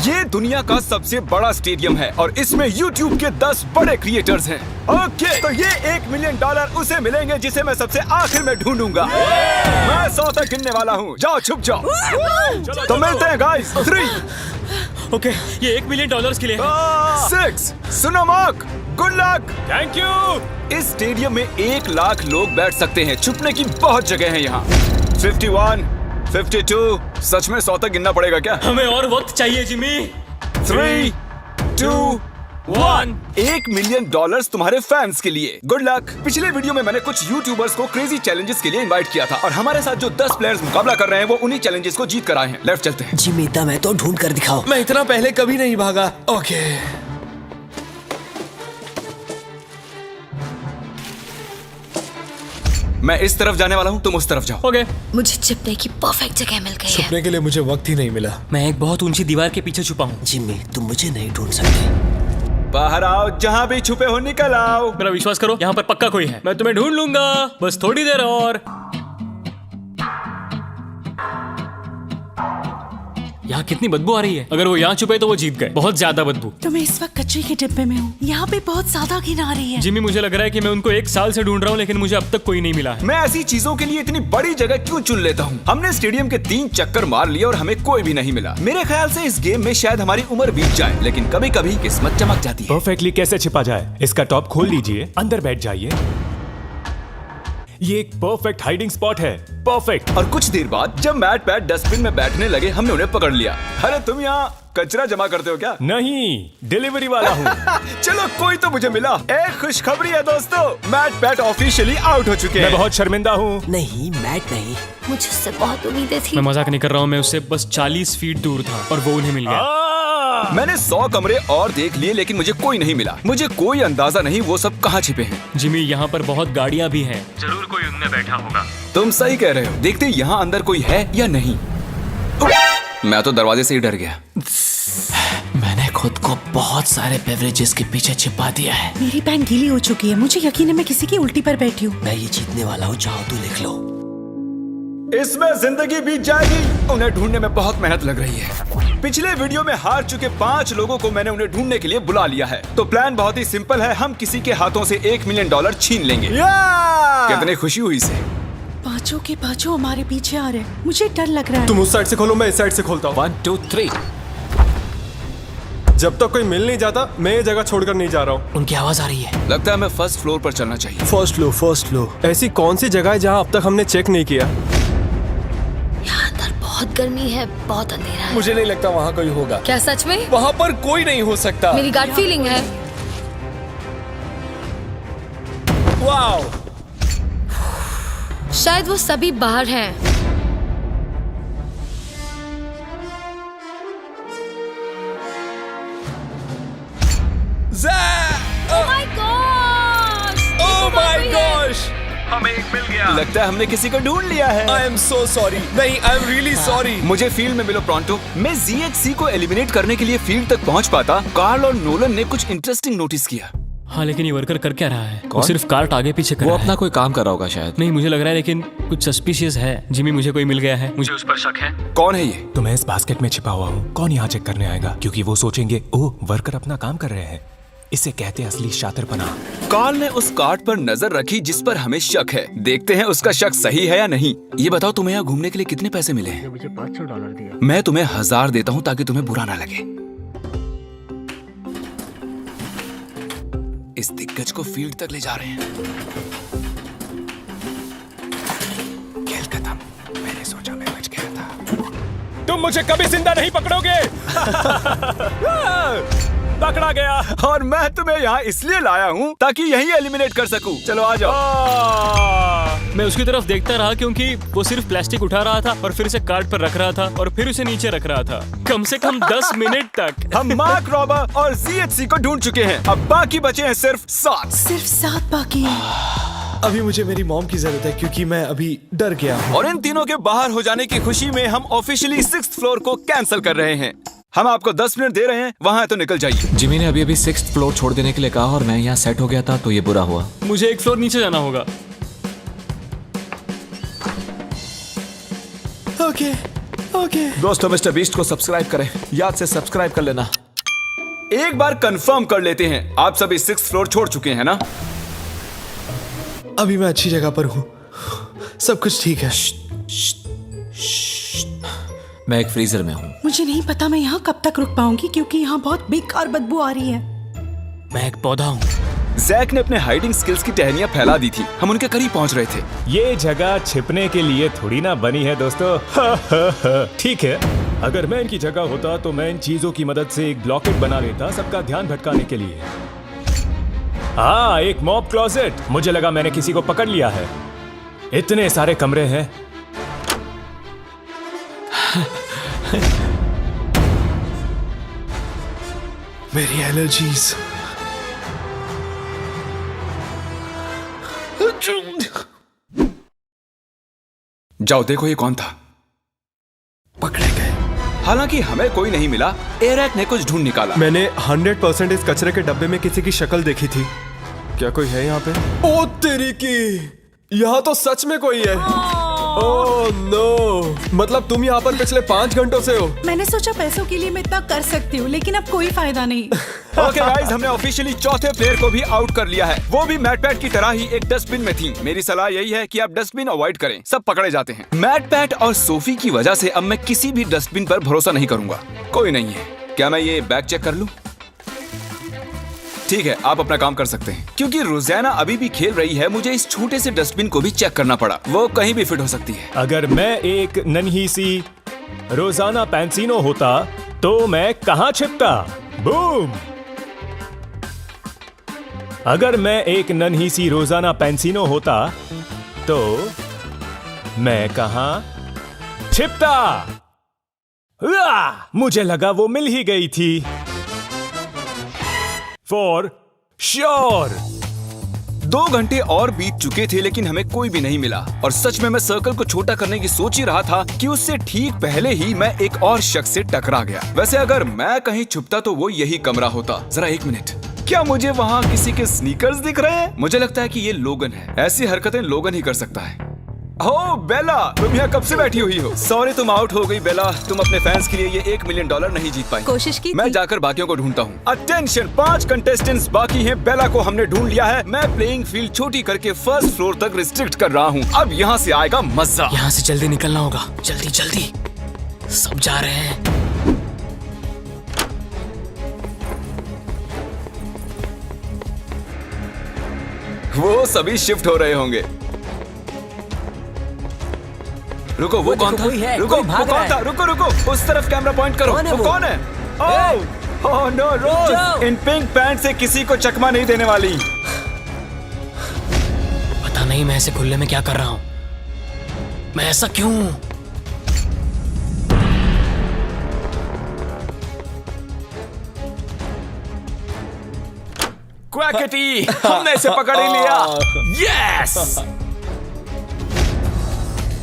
ये दुनिया का सबसे बड़ा स्टेडियम है और इसमें YouTube के 10 बड़े क्रिएटर्स हैं। ओके, तो ये $1 मिलियन उसे मिलेंगे जिसे मैं सबसे आखिर में ढूंढूंगा। मैं 100 तक गिनने वाला हूँ। जाओ छुप जाओ। तो मिलते हैं गाइस। 3 ओके, ये $1 मिलियन के लिए है। 6 सुनो mark, good luck. Thank you. इस स्टेडियम में 1 लाख लोग बैठ सकते हैं। छुपने की बहुत जगह है यहाँ। 51, 52, सच में 100 तक गिनना पड़ेगा क्या? हमें और वक्त चाहिए जिमी। 3, 2, 1। $1 मिलियन तुम्हारे फैंस के लिए। Good luck. पिछले वीडियो में मैंने कुछ यूट्यूबर्स को क्रेजी चैलेंजेस के लिए इनवाइट किया था और हमारे साथ जो 10 प्लेयर्स मुकाबला कर रहे हैं वो उन्हीं चैलेंजेस को जीत कर आए हैं। लेफ्ट चलते हैं। जिमी दम है तो ढूंढ कर दिखाओ। मैं इतना पहले कभी नहीं भागा। ओके, मैं इस तरफ जाने वाला हूँ, तुम उस तरफ जाओ। ओके। मुझे छिपने की परफेक्ट जगह मिल गई है। छुपने के लिए मुझे वक्त ही नहीं मिला। मैं एक बहुत ऊंची दीवार के पीछे छुपा हूँ। जिमी तुम मुझे नहीं ढूंढ सकते। बाहर आओ, जहाँ भी छुपे हो निकल आओ। मेरा विश्वास करो, यहाँ पर पक्का कोई है। मैं तुम्हें ढूंढ लूंगा, बस थोड़ी देर और। यहाँ कितनी बदबू आ रही है। अगर वो यहाँ छुपे तो वो जीत गए। बहुत ज्यादा बदबू। तो मैं इस वक्त कचरे के डिब्बे में हूँ। यहाँ पे बहुत ज्यादा घिन आ रही है। जिमी मुझे लग रहा है कि मैं उनको 1 साल से ढूंढ रहा हूँ लेकिन मुझे अब तक कोई नहीं मिला है। मैं ऐसी चीजों के लिए इतनी बड़ी जगह क्यों चुन लेता हूँ? हमने स्टेडियम के 3 चक्कर मार लिए और हमें कोई भी नहीं मिला। मेरे ख्याल से इस गेम में शायद हमारी उम्र बीत जाए, लेकिन कभी कभी किस्मत चमक जाती है। परफेक्टली कैसे छिपा जाए? इसका टॉप खोल लीजिए, अंदर बैठ जाइए। ये एक परफेक्ट हाइडिंग स्पॉट है। परफेक्ट। और कुछ देर बाद जब मैट पैट डस्टबिन में बैठने लगे हमने उन्हें पकड़ लिया। अरे तुम यहाँ कचरा जमा करते हो क्या? नहीं, डिलीवरी वाला हूँ। चलो कोई तो मुझे मिला। एक खुशखबरी है दोस्तों, मैट पैट ऑफिशियली आउट हो चुके मैं हैं। बहुत शर्मिंदा हूँ। नहीं मैट नहीं। मुझे उससे बहुत उम्मीदें थी। मैं मजाक नहीं कर रहा हूँ, मैं उससे बस 40 फीट दूर था और वो उन्हें मिल गया। मैंने 100 कमरे और देख लिए लेकिन मुझे कोई नहीं मिला। मुझे कोई अंदाजा नहीं वो सब कहाँ छिपे हैं। जिमी यहाँ पर बहुत गाड़ियाँ भी हैं। जरूर कोई उनमें बैठा होगा। तुम सही कह रहे हो। देखते यहाँ अंदर कोई है या नहीं। मैं तो दरवाजे से ही डर गया। मैंने खुद को बहुत सारे बेवरेजेस के पीछे छिपा दिया है। मेरी पैंट गीली हो चुकी है। मुझे यकीन है मैं किसी की उल्टी पर बैठी हूँ। मैं ये जीतने वाला हूँ, चाहो तो लिख लो। इसमें जिंदगी बीत जाएगी। उन्हें ढूंढने में बहुत मेहनत लग रही है। पिछले वीडियो में हार चुके 5 लोगों को मैंने उन्हें ढूंढने के लिए बुला लिया है। तो प्लान बहुत ही सिंपल है, हम किसी के हाथों से $1 मिलियन छीन लेंगे। कितनी खुशी हुई इसे। पांचों के पांचों हमारे पीछे आ रहे हैं। मुझे डर लग रहा है। तुम उस साइड से खोलो, मैं इस साइड से खोलता हूँ। 1 2 3। जब तक कोई मिल नहीं जाता मैं ये जगह छोड़कर नहीं जा रहा हूँ। उनकी आवाज आ रही है। लगता है हमें फर्स्ट फ्लोर पर चलना चाहिए। First flow. ऐसी कौन सी जगह है जहाँ अब तक हमने चेक नहीं किया? यहाँ अंदर बहुत गर्मी है, बहुत अंधेरा है। मुझे नहीं लगता वहाँ कोई होगा। क्या सच में? वहाँ पर कोई नहीं हो सकता। मेरी गट फीलिंग है। वाओ, शायद वो सभी बाहर हैं। ओह माय गॉश, हमें एक मिल गया। लगता है हमने किसी को ढूंढ लिया है। I am so sorry. नहीं, आई एम रियली सॉरी। मुझे फील्ड में मिलो प्रोंटो। मैं ZHC को एलिमिनेट करने के लिए फील्ड तक पहुंच पाता। कार्ल और नोलन ने कुछ इंटरेस्टिंग नोटिस किया। हाँ, लेकिन ये वर्कर कर क्या रहा है? वो सिर्फ कार्ट आगे पीछे कर वो रहा है। अपना कोई काम कर रहा होगा शायद। नहीं, मुझे लग रहा है लेकिन कुछ सस्पिशियस है। जिमी मुझे कोई मिल गया है, मुझे उस पर शक है। कौन है ये? तो मैं इस बास्केट में छिपा हुआ हूँ। कौन यहाँ चेक करने आएगा? क्योंकि वो सोचेंगे ओह वर्कर अपना काम कर रहे हैं। इसे कहते हैं असली शातिरपना। कार्ल ने उस कार्ड पर नजर रखी जिस पर हमें शक है। देखते हैं उसका शक सही है या नहीं। ये बताओ तुम्हें यहाँ घूमने के लिए कितने पैसे मिले हैं? मुझे $500 दिया। मैं तुम्हें 1000 देता हूँ ताकि तुम्हें बुरा ना लगे। इस दिग्गज को फील्ड तक ले जा रहे हैं। खेल खत्म। मैंने सोचा मैं बच गया था। तुम मुझे कभी जिंदा नहीं पकड़ोगे। पकड़ा गया। और मैं तुम्हें यहाँ इसलिए लाया हूँ ताकि यही एलिमिनेट कर सकूं। चलो आ जाओ। मैं उसकी तरफ देखता रहा क्योंकि वो सिर्फ प्लास्टिक उठा रहा था और फिर उसे कार्ट पर रख रहा था और फिर उसे नीचे रख रहा था, कम से कम 10 मिनट तक। हम मार्क रॉबर और ZHC को ढूंढ चुके हैं। अब बाकी बचे हैं सिर्फ 7। सिर्फ 7 बाकी हैं। अभी मुझे मेरी मॉम की जरूरत है क्योंकि मैं अभी डर गया हूँ। और इन तीनों के बाहर हो जाने की खुशी में हम ऑफिशियली 6th फ्लोर को कैंसिल कर रहे हैं। हम आपको 10 मिनट दे रहे हैं, वहाँ है तो निकल जाइए। जिमी ने अभी 6th फ्लोर छोड़ देने के लिए कहा और मैं यहाँ सेट हो गया था तो ये बुरा हुआ। मुझे 1 फ्लोर नीचे जाना होगा। ओके, ओके दोस्तों मिस्टर बीस्ट को सब्सक्राइब करें, याद से सब्सक्राइब कर लेना। एक बार कंफर्म कर लेते हैं, आप सभी 6th फ्लोर छोड़ चुके हैं ना? अभी मैं अच्छी जगह पर हूँ, सब कुछ ठीक है। मैं एक फ्रीजर में हूँ। मुझे नहीं पता मैं यहाँ कब तक रुक पाऊंगी क्योंकि यहाँ बहुत बेकार बदबू आ रही है। मैं एक पौधा हूँ। जैक ने अपने हाइडिंग स्किल्स की टहनियां फैला दी थी, हम उनके करीब पहुंच रहे थे। ये जगह छिपने के लिए थोड़ी ना बनी है दोस्तों। ठीक है, अगर मैं इनकी जगह होता तो मैं इन चीजों की मदद से एक ब्लॉकेट बना लेता सबका ध्यान भटकाने के लिए। हाँ, एक मॉब क्लोजेट। मुझे लगा मैंने किसी को पकड़ लिया है। इतने सारे कमरे हैं। मेरी एलर्जीज। जाओ देखो ये कौन था। पकड़े गए। हालांकि हमें कोई नहीं मिला, एरैक ने कुछ ढूंढ निकाला। मैंने 100% इस कचरे के डब्बे में किसी की शक्ल देखी थी। क्या कोई है यहाँ पे? ओ तेरी की, यहाँ तो सच में कोई है। ओह नो, मतलब तुम यहाँ पर पिछले 5 घंटों से हो। मैंने सोचा पैसों के लिए मैं इतना कर सकती हूँ, लेकिन अब कोई फायदा नहीं। ओके गाइस, हमने ऑफिशियली चौथे प्लेयर को भी आउट कर लिया है। वो भी मैट पैट की तरह ही एक डस्टबिन में थी। मेरी सलाह यही है कि आप डस्टबिन अवॉइड करें, सब पकड़े जाते हैं। मैट पैट और सोफी की वजह से अब मैं किसी भी डस्टबिन पर भरोसा नहीं करूंगा। कोई नहीं है। क्या मैं ये बैग चेक कर लूं? ठीक है, आप अपना काम कर सकते हैं। क्योंकि रोजाना अभी भी खेल रही है, मुझे इस छोटे से डस्टबिन को भी चेक करना पड़ा। वो कहीं भी फिट हो सकती है। अगर मैं एक नन्ही सी रोजाना पैंसिनो होता तो मैं कहाँ छिपता? बूम! अगर मैं एक नन्ही सी रोजाना पैंसिनो होता तो मैं कहाँ छिपता? मुझे लगा वो मिल ही गई थी। For sure. 2 घंटे और बीत चुके थे लेकिन हमें कोई भी नहीं मिला। और सच में मैं सर्कल को छोटा करने की सोच ही रहा था कि उससे ठीक पहले ही मैं एक और शख्स से टकरा गया। वैसे अगर मैं कहीं छुपता तो वो यही कमरा होता। जरा 1 मिनट, क्या मुझे वहाँ किसी के स्नीकर्स दिख रहे हैं? मुझे लगता है कि ये लोगन है। ऐसी हरकतें लोगन ही कर सकता है। ओह बेला, तुम यहाँ कब से बैठी हुई हो? सॉरी तुम आउट हो गई बेला। तुम अपने फैंस के लिए ये $1 मिलियन नहीं जीत पाई। कोशिश की मैं थी। जाकर बाकियों को ढूंढता हूँ। अटेंशन, 5 कंटेस्टेंट्स बाकी हैं। बेला को हमने ढूंढ लिया है। मैं प्लेइंग फील्ड छोटी करके 1st फ्लोर तक रिस्ट्रिक्ट कर रहा हूँ। अब यहाँ से आएगा मजा। यहाँ से जल्दी निकलना होगा। जल्दी जल्दी, सब जा रहे हैं। वो सभी शिफ्ट हो रहे होंगे। रुको, वो कौन था? रुको, वो कौन था? रुको रुको, उस तरफ कैमरा पॉइंट करो। वो कौन है? ओह नो, रोज इन पिंक पैंट से किसी को चकमा नहीं देने वाली। पता नहीं मैं ऐसे खुले में क्या कर रहा हूँ। मैं ऐसा क्यों? क्वैकेटी, हमने इसे पकड़ ही लिया। यस!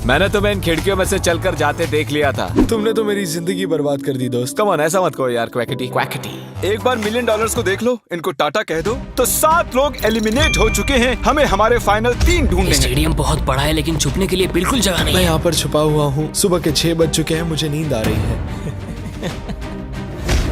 मैंने तुम्हें इन खिड़कियों में से चलकर जाते देख लिया था। तुमने तो मेरी जिंदगी बर्बाद कर दी दोस्त। कम ऑन, ऐसा मत कहो यार। क्वैकेटी क्वैकेटी। एक बार $1 मिलियन को देख लो, इनको टाटा कह दो। तो 7 लोग एलिमिनेट हो चुके हैं। हमें हमारे फाइनल 3 ढूंढने हैं। स्टेडियम बहुत बड़ा है लेकिन छुपने के लिए बिल्कुल जगह नहीं मैं है। यहाँ पर छुपा हुआ हूँ। सुबह के 6 बज चुके हैं, मुझे नींद आ रही है।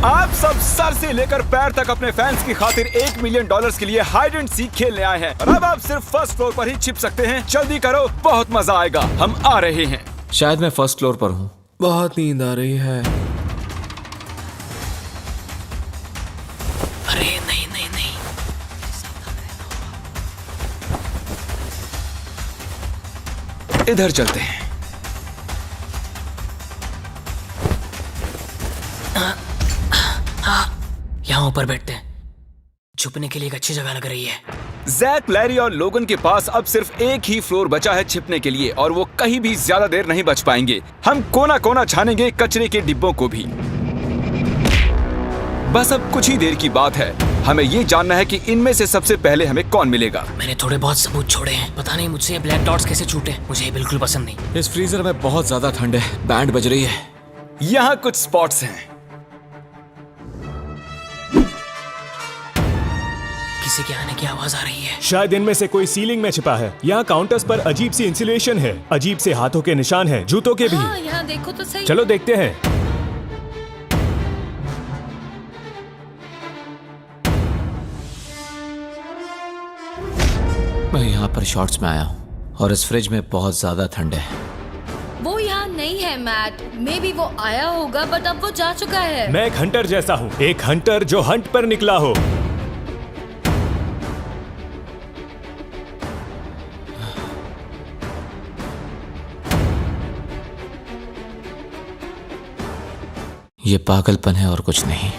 आप सब सर से लेकर पैर तक अपने फैंस की खातिर $1 मिलियन के लिए हाइड एंड सीक खेलने आए हैं। और अब आप सिर्फ 1st फ्लोर पर ही छिप सकते हैं। जल्दी करो, बहुत मजा आएगा। हम आ रहे हैं। शायद मैं 1st फ्लोर पर हूँ। बहुत नींद आ रही है। अरे नहीं नहीं नहीं, इधर चलते हैं। यहाँ ऊपर बैठते हैं। छुपने के लिए एक अच्छी जगह लग रही है। जैक, लैरी और लोगन के पास अब सिर्फ एक ही फ्लोर बचा है छिपने के लिए और वो कहीं भी ज्यादा देर नहीं बच पाएंगे। हम कोना कोना छानेंगे, कचरे के डिब्बों को भी। बस अब कुछ ही देर की बात है। हमें ये जानना है कि इनमें से सबसे पहले हमें कौन मिलेगा। मैंने थोड़े बहुत सबूत छोड़े हैं। पता नहीं मुझसे ये ब्लैक डॉट्स कैसे छूटे। मुझे ये बिल्कुल पसंद नहीं। इस फ्रीजर में बहुत ज्यादा ठंड है। बैंड बज रही है। यहाँ कुछ स्पॉट्स हैं। किसी के आने की आवाज आ रही है। शायद इनमें से कोई सीलिंग में छिपा है। यहाँ काउंटर्स पर अजीब सी इंसुलेशन है, अजीब से हाथों के निशान हैं, जूतों के भी। हाँ, यहाँ देखो तो सही। चलो देखते हैं। मैं यहाँ पर शॉर्ट्स में आया हूँ और इस फ्रिज में बहुत ज्यादा ठंड है। वो यहाँ नहीं है मैट। मे बी वो आया होगा बट अब वो जा चुका है। मैं एक हंटर जैसा हूँ, एक हंटर जो हंट पर निकला हो। ये पागलपन है और कुछ नहीं।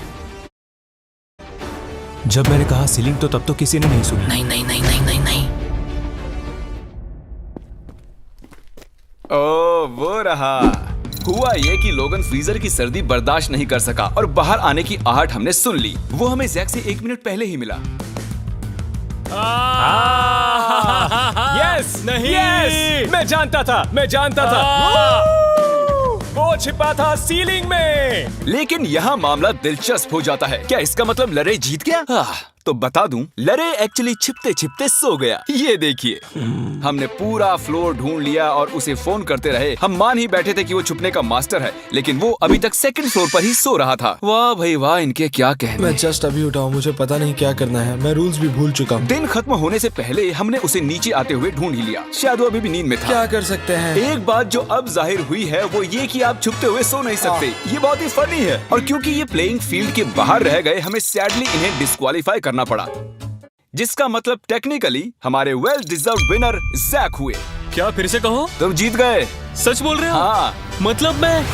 जब मैंने कहा सीलिंग तो तब तो किसी ने नहीं सुनी। नहीं नहीं नहीं नहीं नहीं नहीं। ओ वो रहा। हुआ ये कि लोगन फ्रीजर की सर्दी बर्दाश्त नहीं कर सका और बाहर आने की आहट हमने सुन ली। वो हमें जैक से 1 मिनट पहले ही मिला। यस नहीं। यस, मैं जानता था। वो छिपा था सीलिंग में। लेकिन यहाँ मामला दिलचस्प हो जाता है। क्या इसका मतलब लरे जीत गया? तो बता दूं, लरे एक्चुअली छिपते छिपते सो गया। ये देखिए, हमने पूरा फ्लोर ढूंढ लिया और उसे फोन करते रहे। हम मान ही बैठे थे कि वो छुपने का मास्टर है, लेकिन वो अभी तक 2nd फ्लोर पर ही सो रहा था। वाह भाई वाह, इनके क्या कहने। मैं जस्ट अभी उठा हूँ, मुझे पता नहीं क्या करना है। मैं रूल्स भी भूल चुका हूँ। दिन खत्म होने से पहले हमने उसे नीचे आते हुए ढूंढ ही लिया। शायद वो अभी भी नींद में था। क्या कर सकते हैं? एक बात जो अब जाहिर हुई है वो ये कि आप छुपते हुए सो नहीं सकते। ये बहुत ही फनी है। और क्योंकि ये प्लेइंग फील्ड के बाहर रह गए, हमें सैडली इन्हें डिस्क्वालीफाई करना पड़ा, जिसका मतलब टेक्निकली हमारे वेल डिजर्व्ड विनर जैक हुए। क्या फिर से कहो? तुम जीत गए। सच बोल रहे हो? हाँ। मतलब मैं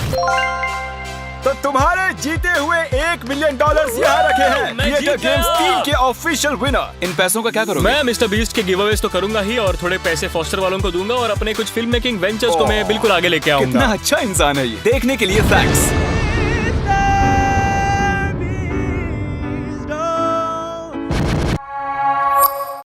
तो तुम्हारे जीते हुए $1 मिलियन यहाँ रखे हैं। मैं क्रिएटर जीत गया। गेम्स 3 के ऑफिशियल विनर। इन पैसों का क्या करोगे? मैं मिस्टर बीस्ट के गिवअवेज तो करूंगा ही, और थोड़े पैसे फॉस्टर वालों को दूंगा, और अपने कुछ फिल्म मेकिंग वेंचर्स को मैं बिल्कुल आगे लेके कितना आऊंगा। अच्छा इंसान है ये। देखने के लिए थैंक्स।